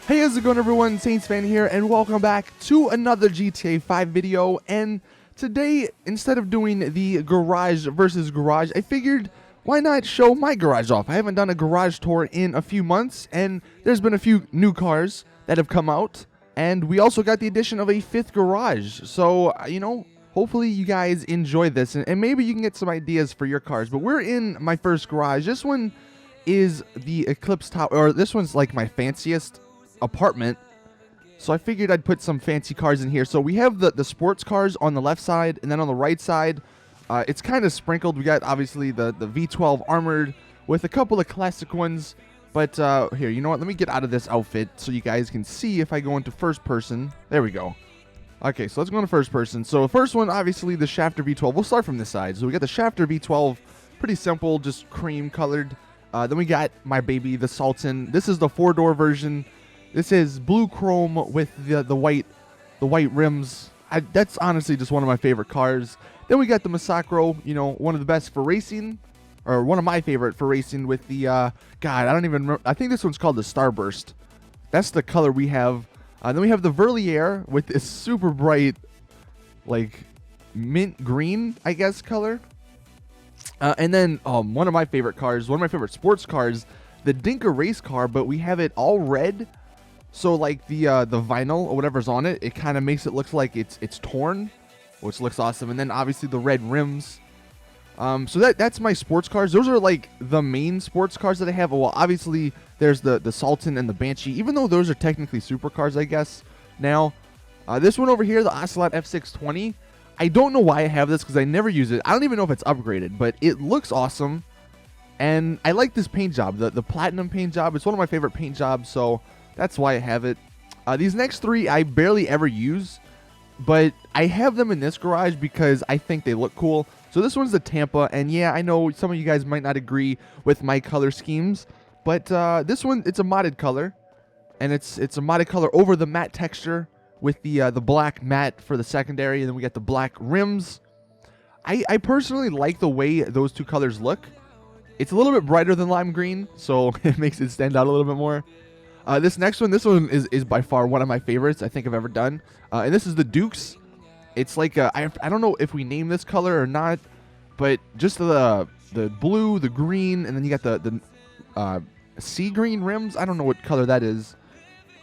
Hey, how's it going, everyone? Saints Fan here, and welcome back to another GTA 5 video. And today, instead of doing the garage versus garage, I figured, why not show my garage off? I haven't done a garage tour in a few months, and there's been a few new cars that have come out. And we also got the addition of a 5th garage. So, hopefully you guys enjoy this, and maybe you can get some ideas for your cars. But we're in my first garage. This one is the Eclipse Tower, or this one's like my fanciest apartment, so I figured I'd put some fancy cars in here. So we have the sports cars on the left side, and then on the right side, it's kind of sprinkled. We got obviously the V12 armored with a couple of classic ones, but here, you know what, let me get out of this outfit so you guys can see if I go into first person. There we go. Okay, so let's go into first person. So the first one, obviously the Shafter V12. We'll start from this side. So we got the Shafter V12, pretty simple, just cream colored. Then we got my baby, the Sultan. This is the 4-door version. This is blue chrome with the white rims. That's honestly just one of my favorite cars. Then we got the Massacro, one of the best for racing, or one of my favorite for racing with the, God, I don't even remember. I think this one's called the Starburst. That's the color we have. Then we have the Verlier with this super bright, like, mint green, I guess, color. And then one of my favorite cars, one of my favorite sports cars, the Dinka race car, but we have it all red. So like the vinyl or whatever's on it, it kind of makes it look like it's torn, which looks awesome. And then obviously the red rims. So that's my sports cars. Those are like the main sports cars that I have. Well, obviously there's the Sultan and the Banshee, even though those are technically supercars, I guess. Now, this one over here, the Ocelot F620. I don't know why I have this because I never use it. I don't even know if it's upgraded, but it looks awesome. And I like this paint job, the platinum paint job. It's one of my favorite paint jobs, so that's why I have it. These next three I barely ever use, but I have them in this garage because I think they look cool. So this one's the Tampa, and yeah, I know some of you guys might not agree with my color schemes, but this one, it's a modded color, and it's a modded color over the matte texture with the black matte for the secondary, and then we got the black rims. I personally like the way those two colors look. It's a little bit brighter than lime green, so it makes it stand out a little bit more. This next one, is by far one of my favorites I think I've ever done. And this is the Dukes. It's like, I don't know if we name this color or not, but just the blue, the green, and then you got the sea green rims. I don't know what color that is.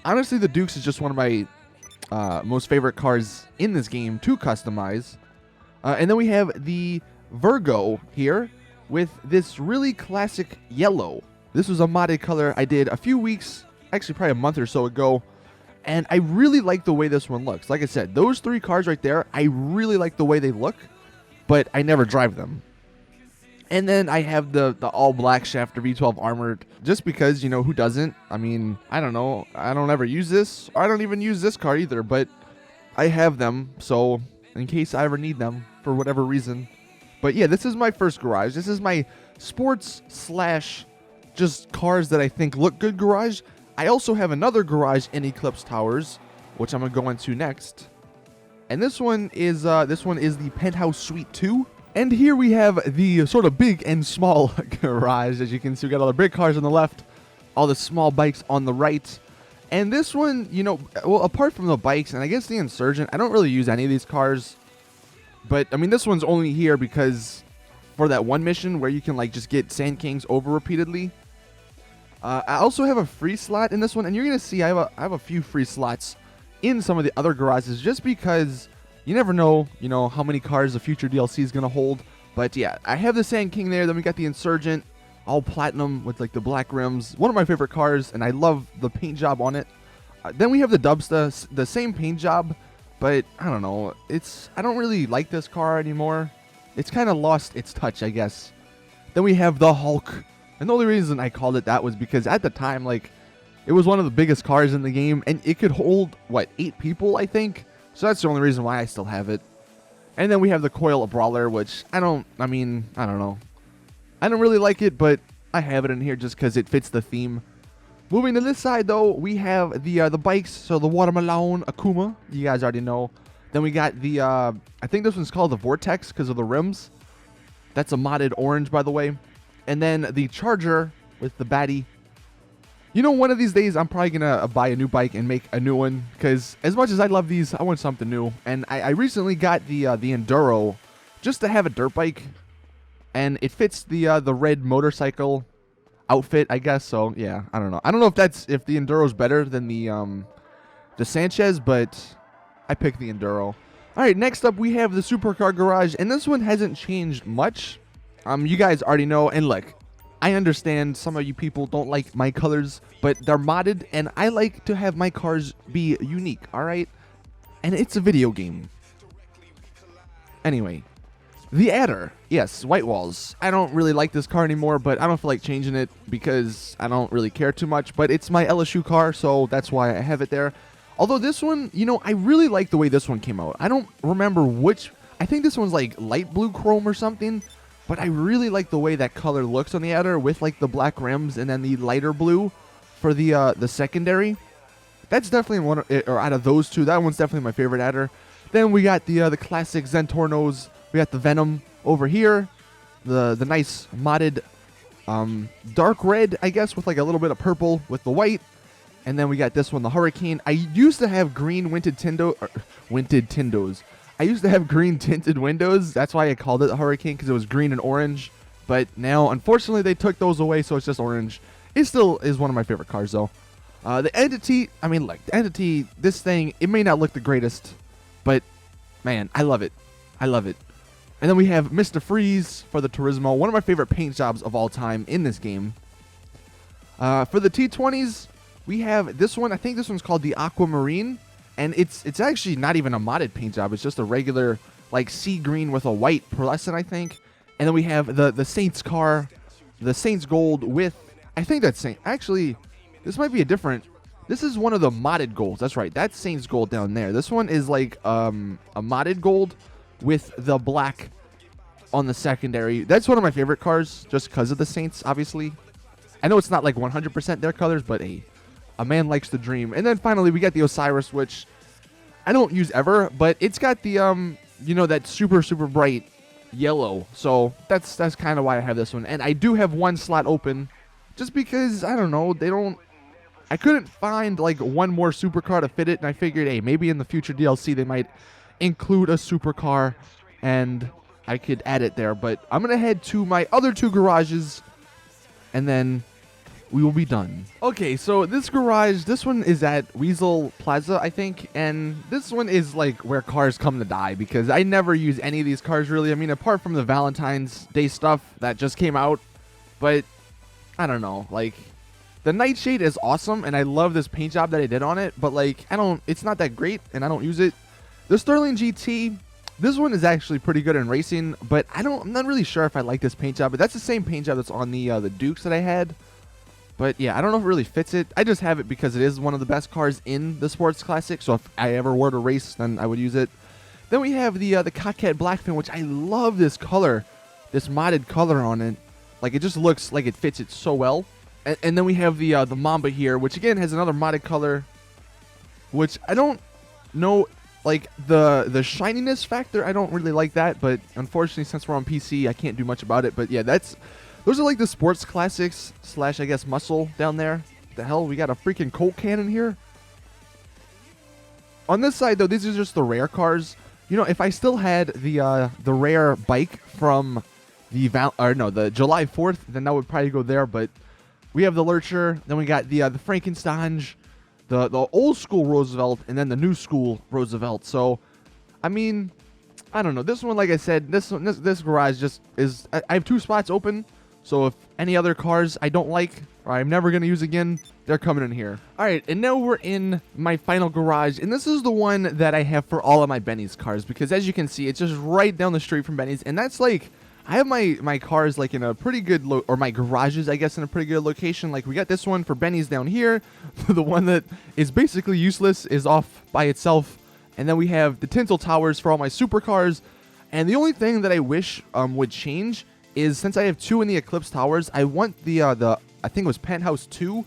Honestly, the Dukes is just one of my most favorite cars in this game to customize. And then we have the Virgo here with this really classic yellow. This was a modded color I did a few weeks, actually probably a month or so ago, and I really like the way this one looks. Like I said, those three cars right there, I really like the way they look, but I never drive them. And then I have the all-black Shafter V12 armored, just because, who doesn't? I mean, I don't know. I don't ever use this. I don't even use this car either, but I have them, so in case I ever need them for whatever reason. But yeah, this is my first garage. This is my sports / just cars that I think look good garage. I also have another garage in Eclipse Towers, which I'm going to go into next. And this one is the Penthouse Suite 2. And here we have the sort of big and small garage. As you can see, we got all the big cars on the left, all the small bikes on the right. And this one, well, apart from the bikes and I guess the Insurgent, I don't really use any of these cars. But, I mean, this one's only here because for that one mission where you can, like, just get Sand Kings over repeatedly. I also have a free slot in this one, and you're going to see I have a few free slots in some of the other garages just because you never know, how many cars the future DLC is going to hold. But, yeah, I have the Sand King there. Then we got the Insurgent, all platinum with, like, the black rims. One of my favorite cars, and I love the paint job on it. Then we have the Dubsta, the same paint job. But, I don't know, I don't really like this car anymore. It's kind of lost its touch, I guess. Then we have the Hulk. And the only reason I called it that was because at the time, like, it was one of the biggest cars in the game. And it could hold, 8 people, I think? So that's the only reason why I still have it. And then we have the Coil Brawler, which I don't know. I don't really like it, but I have it in here just because it fits the theme. Moving to this side, though, we have the bikes. So the Watermelon Akuma, you guys already know. Then we got the, I think this one's called the Vortex because of the rims. That's a modded orange, by the way. And then the Charger with the baddie. You know, one of these days I'm probably gonna buy a new bike and make a new one, because as much as I love these, I want something new. And I recently got the Enduro just to have a dirt bike, and it fits the red motorcycle outfit, I guess. So yeah, I don't know. I don't know if the Enduro's better than the Sanchez, but I picked the Enduro. All right, next up we have the Supercar Garage, and this one hasn't changed much. You guys already know, and look, I understand some of you people don't like my colors, but they're modded, and I like to have my cars be unique, all right? And it's a video game. Anyway, the Adder. Yes, white walls. I don't really like this car anymore, but I don't feel like changing it because I don't really care too much, but it's my LSU car, so that's why I have it there. Although this one, you know, I really like the way this one came out. I don't remember which. I think this one's like light blue chrome or something. But I really like the way that color looks on the Adder with like the black rims and then the lighter blue for the secondary. That's definitely one, or out of those two, that one's definitely my favorite Adder. Then we got the classic Zentornos. We got the Venom over here, the nice modded dark red, I guess, with like a little bit of purple with the white. And then we got this one, the Hurricane. I used to have green Tindos. I used to have green tinted windows. That's why I called it a Hurricane, because it was green and orange. But now, unfortunately, they took those away, so it's just orange. It still is one of my favorite cars, though. The Entity, I mean, like, the Entity, this thing, it may not look the greatest, but, man, I love it. I love it. And then we have Mr. Freeze for the Turismo, one of my favorite paint jobs of all time in this game. For the T20s, we have this one. I think this one's called the Aquamarine. And it's actually not even a modded paint job. It's just a regular, like, sea green with a white pearlescent, I think. And then we have the Saints car, the Saints Gold with, I think that's Saint. Actually, this might be a different. This is one of the modded golds. That's right. That's Saints Gold down there. This one is like a modded gold with the black on the secondary. That's one of my favorite cars, just because of the Saints, obviously. I know it's not like 100% their colors, but hey. A man likes to dream. And then finally we got the Osiris, which I don't use ever, but it's got the you know, that super bright yellow. So that's kind of why I have this one. And I do have one slot open just because, I don't know, I couldn't find like one more supercar to fit it, and I figured, hey, maybe in the future DLC they might include a supercar and I could add it there. But I'm going to head to my other two garages and then we will be done. Okay, so this garage, this one is at Wiesel Plaza, I think, and this one is like where cars come to die, because I never use any of these cars really. I mean, apart from the Valentine's Day stuff that just came out, but I don't know, like, the Nightshade is awesome, and I love this paint job that I did on it, but like, it's not that great, and I don't use it. The Sterling GT, this one is actually pretty good in racing, but I'm not really sure if I like this paint job, but that's the same paint job that's on the Dukes that I had. But yeah, I don't know if it really fits it. I just have it because it is one of the best cars in the Sports Classic. So if I ever were to race, then I would use it. Then we have the Cockhead Blackfin, which I love this color, this modded color on it. Like, it just looks like it fits it so well. And then we have the Mamba here, which again has another modded color, which I don't know, like the shininess factor. I don't really like that, but unfortunately, since we're on PC, I can't do much about it. But yeah, those are like the Sports Classics / I guess muscle down there. The hell, we got a freaking Colt cannon here. On this side though, these are just the rare cars. You know, if I still had the rare bike from the July 4th, then that would probably go there. But we have the Lurcher, then we got the Frankenstein, the old school Roosevelt, and then the new school Roosevelt. So, I mean, I don't know. This one, like I said, this garage just is. I have two spots open. So if any other cars I don't like or I'm never going to use again, they're coming in here. All right, and now we're in my final garage, and this is the one that I have for all of my Benny's cars, because as you can see, it's just right down the street from Benny's, and that's like, I have my cars like in a pretty good, or my garages, I guess, in a pretty good location. Like, we got this one for Benny's down here. The one that is basically useless is off by itself. And then we have the Tinsel Towers for all my supercars. And the only thing that I wish would change is, since I have two in the Eclipse Towers, I want the I think it was Penthouse 2,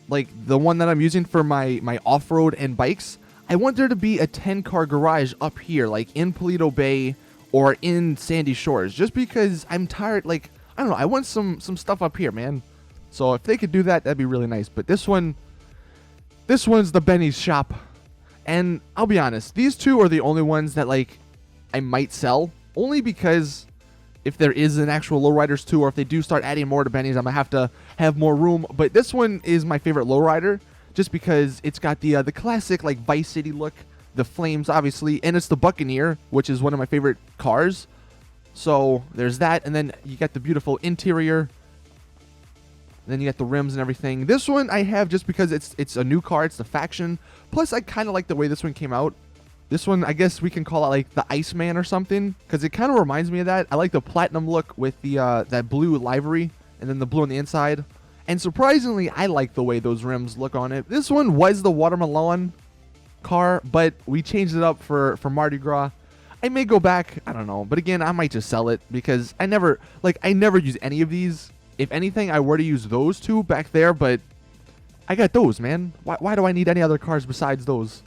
like the one that I'm using for my off-road and bikes. I want there to be a 10-car garage up here, like in Paleto Bay or in Sandy Shores, just because I'm tired. Like, I don't know, I want some stuff up here, man. So if they could do that, that'd be really nice. But this one's the Benny's shop. And I'll be honest, these two are the only ones that, like, I might sell. Only because if there is an actual Lowriders 2, or if they do start adding more to Benny's, I'm going to have to have more room. But this one is my favorite Lowrider, just because it's got the classic, like, Vice City look. The flames, obviously. And it's the Buccaneer, which is one of my favorite cars. So there's that. And then you got the beautiful interior. Then you got the rims and everything. This one I have just because it's a new car. It's the Faction. Plus, I kind of like the way this one came out. This one, I guess we can call it like the Iceman or something, because it kind of reminds me of that. I like the platinum look with the that blue livery and then the blue on the inside. And surprisingly, I like the way those rims look on it. This one was the Watermelon car, but we changed it up for Mardi Gras. I may go back. I don't know. But again, I might just sell it because I never use any of these. If anything, I were to use those two back there, but I got those, man. Why do I need any other cars besides those?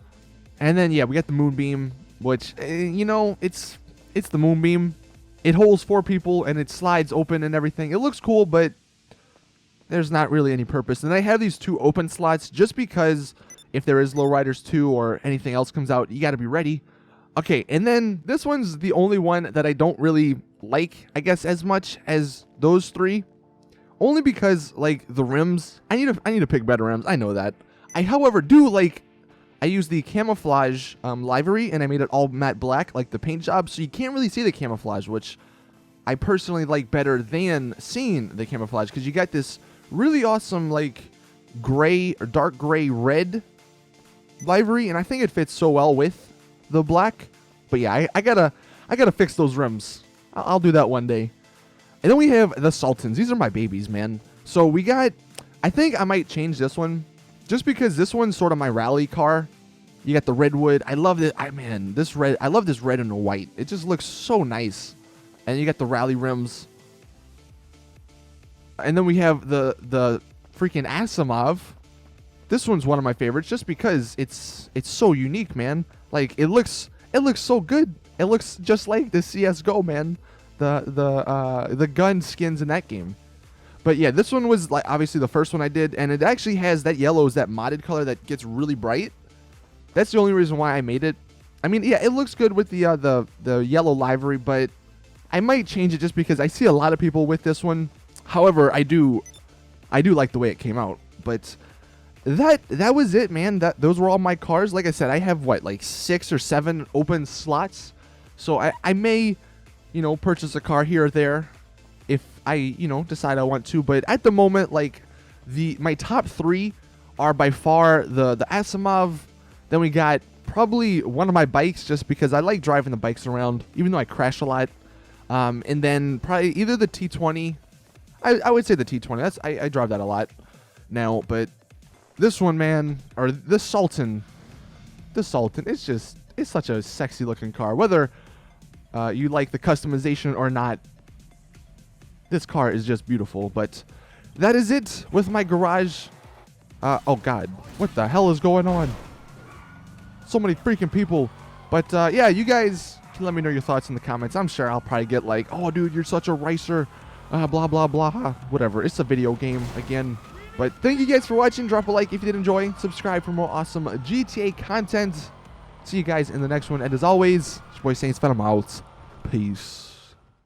And then, yeah, we got the Moonbeam, which, you know, it's the Moonbeam. It holds 4 people, and it slides open and everything. It looks cool, but there's not really any purpose. And I have these 2 open slots just because if there is Lowriders 2 or anything else comes out, you got to be ready. Okay, and then this one's the only one that I don't really like, I guess, as much as those 3. Only because, like, the rims, I need to pick better rims. I know that. I, however, do like, I use the camouflage livery, and I made it all matte black, like the paint job, so you can't really see the camouflage, which I personally like better than seeing the camouflage, because you got this really awesome, like, gray or dark gray red livery, and I think it fits so well with the black. But yeah, I gotta fix those rims. I'll do that one day. And then we have the Sultans. These are my babies, man. So we got, I think I might change this one just because this one's sort of my rally car. You got the redwood. I love this. This red. I love this red and the white. It just looks so nice. And you got the rally rims. And then we have the freaking Asimov. This one's one of my favorites just because it's so unique, man. Like, it looks so good. It looks just like the CS:GO, man. The gun skins in that game. But yeah, this one was like obviously the first one I did, and it actually has that yellow is that modded color that gets really bright. That's the only reason why I made it. I mean, yeah, it looks good with the yellow livery, but I might change it just because I see a lot of people with this one. However, I do like the way it came out. But that was it, man. Those were all my cars. Like I said, I have what, like 6 or 7 open slots. So I may, you know, purchase a car here or there if I, you know, decide I want to. But at the moment, like, my top 3 are by far the Asimov. Then we got probably one of my bikes just because I like driving the bikes around, even though I crash a lot. And then probably either the T20. I would say the T20. I drive that a lot now. But this one, man, or the Sultan, it's such a sexy looking car. Whether you like the customization or not, this car is just beautiful. But that is it with my garage. Oh God, what the hell is going on? So many freaking people. But yeah, you guys can let me know your thoughts in the comments. I'm sure I'll probably get like, oh dude, you're such a racer, blah blah blah, whatever. It's a video game again. But thank you guys for watching. Drop a like if you did enjoy. Subscribe for more awesome GTA content. See you guys in the next one. And as always, it's your boy SAINTSFAN. I'm out. Peace.